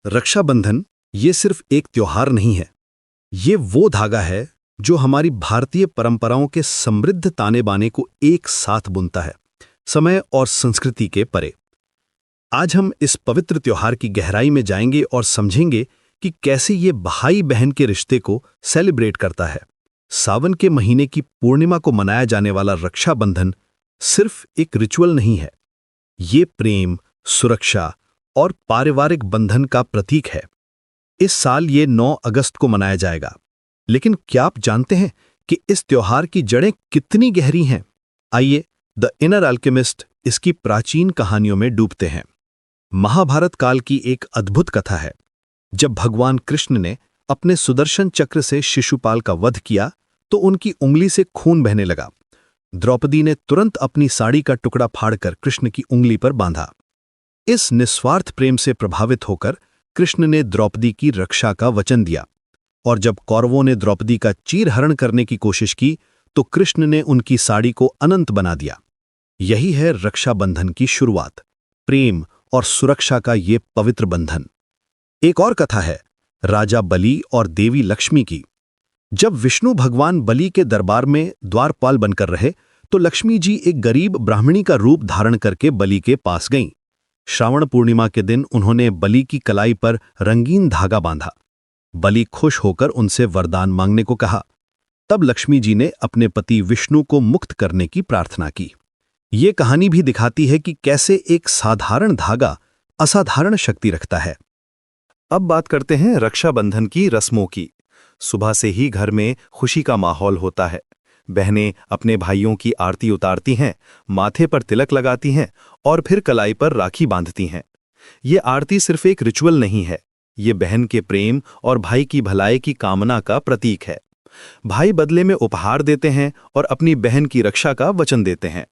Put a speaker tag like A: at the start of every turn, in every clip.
A: रक्षाबंधन ये सिर्फ एक त्योहार नहीं है। ये वो धागा है जो हमारी भारतीय परंपराओं के समृद्ध ताने बाने को एक साथ बुनता है, समय और संस्कृति के परे। आज हम इस पवित्र त्योहार की गहराई में जाएंगे और समझेंगे कि कैसे ये भाई बहन के रिश्ते को सेलिब्रेट करता है। सावन के महीने की पूर्णिमा को मनाया जाने वाला रक्षाबंधन सिर्फ एक रिचुअल नहीं है, ये प्रेम, सुरक्षा और पारिवारिक बंधन का प्रतीक है। इस साल ये 9 अगस्त को मनाया जाएगा, लेकिन क्या आप जानते हैं कि इस त्योहार की जड़ें कितनी गहरी हैं? आइए द इनर अल्केमिस्ट इसकी प्राचीन कहानियों में डूबते हैं। महाभारत काल की एक अद्भुत कथा है। जब भगवान कृष्ण ने अपने सुदर्शन चक्र से शिशुपाल का वध किया तो उनकी उंगली से खून बहने लगा। द्रौपदी ने तुरंत अपनी साड़ी का टुकड़ा फाड़कर कृष्ण की उंगली पर बांधा। इस निस्वार्थ प्रेम से प्रभावित होकर कृष्ण ने द्रौपदी की रक्षा का वचन दिया, और जब कौरवों ने द्रौपदी का चीरहरण करने की कोशिश की तो कृष्ण ने उनकी साड़ी को अनंत बना दिया। यही है रक्षाबंधन की शुरुआत, प्रेम और सुरक्षा का ये पवित्र बंधन। एक और कथा है राजा बलि और देवी लक्ष्मी की। जब विष्णु भगवान बलि के दरबार में द्वारपाल बनकर रहे तो लक्ष्मी जी एक गरीब ब्राह्मणी का रूप धारण करके बलि के पास गईं। श्रावण पूर्णिमा के दिन उन्होंने बलि की कलाई पर रंगीन धागा बांधा। बलि खुश होकर उनसे वरदान मांगने को कहा। तब लक्ष्मी जी ने अपने पति विष्णु को मुक्त करने की प्रार्थना की। ये कहानी भी दिखाती है कि कैसे एक साधारण धागा असाधारण शक्ति रखता है। अब बात करते हैं रक्षाबंधन की रस्मों की। सुबह से ही घर में खुशी का माहौल होता है। बहनें अपने भाइयों की आरती उतारती हैं, माथे पर तिलक लगाती हैं और फिर कलाई पर राखी बांधती हैं। ये आरती सिर्फ एक रिचुअल नहीं है, ये बहन के प्रेम और भाई की भलाई की कामना का प्रतीक है। भाई बदले में उपहार देते हैं और अपनी बहन की रक्षा का वचन देते हैं।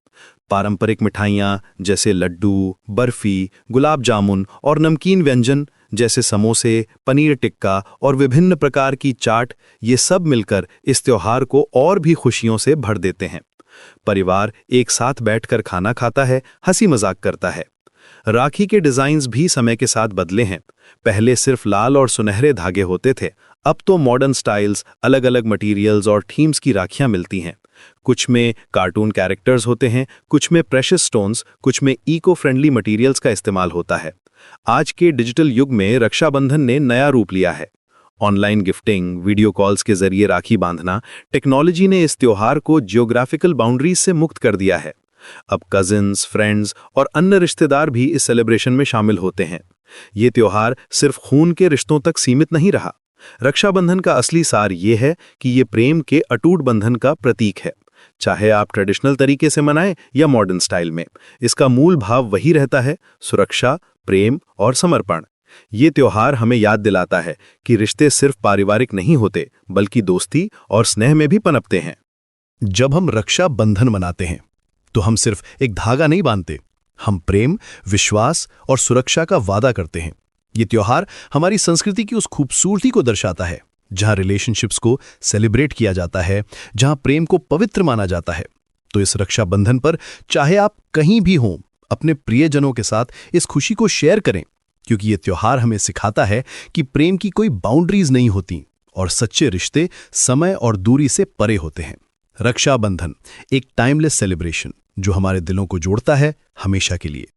A: पारंपरिक मिठाइयाँ जैसे लड्डू, बर्फी, गुलाब जामुन और नमकीन व्यंजन जैसे समोसे, पनीर टिक्का और विभिन्न प्रकार की चाट, ये सब मिलकर इस त्योहार को और भी खुशियों से भर देते हैं। परिवार एक साथ बैठकर खाना खाता है, हंसी मजाक करता है। राखी के डिजाइन्स भी समय के साथ बदले हैं। पहले सिर्फ लाल और सुनहरे धागे होते थे, अब तो मॉडर्न स्टाइल्स, अलग अलग मटेरियल्स और थीम्स की राखियां मिलती हैं। कुछ में कार्टून कैरेक्टर्स होते हैं, कुछ में प्रेशियस स्टोन्स, कुछ में इको फ्रेंडली मटेरियल्स का इस्तेमाल होता है। आज के डिजिटल युग में रक्षाबंधन ने नया रूप लिया है। ऑनलाइन गिफ्टिंग, वीडियो कॉल्स के जरिए राखी बांधना, टेक्नोलॉजी ने इस त्योहार को जियोग्राफिकल बाउंड्रीज से मुक्त कर दिया है। अब कजिन्स, फ्रेंड्स और अन्य रिश्तेदार भी इस सेलिब्रेशन में शामिल होते हैं। ये त्योहार सिर्फ खून के रिश्तों तक सीमित नहीं रहा। रक्षाबंधन का असली सार ये है कि ये प्रेम के अटूट बंधन का प्रतीक है। चाहे आप ट्रेडिशनल तरीके से मनाएं या मॉडर्न स्टाइल में, इसका मूल भाव वही रहता है, सुरक्षा, प्रेम और समर्पण। ये त्योहार हमें याद दिलाता है कि रिश्ते सिर्फ पारिवारिक नहीं होते, बल्कि दोस्ती और स्नेह में भी पनपते हैं। जब हम रक्षाबंधन मनाते हैं तो हम सिर्फ एक धागा नहीं बांधते, हम प्रेम, विश्वास और सुरक्षा का वादा करते हैं। ये त्योहार हमारी संस्कृति की उस खूबसूरती को दर्शाता है जहां रिलेशनशिप्स को सेलिब्रेट किया जाता है, जहां प्रेम को पवित्र माना जाता है। तो इस रक्षाबंधन पर चाहे आप कहीं भी हों, अपने प्रियजनों के साथ इस खुशी को शेयर करें, क्योंकि ये त्योहार हमें सिखाता है कि प्रेम की कोई बाउंड्रीज नहीं होती और सच्चे रिश्ते समय और दूरी से परे होते हैं। रक्षाबंधन एक टाइमलेस सेलिब्रेशन जो हमारे दिलों को जोड़ता है हमेशा के लिए।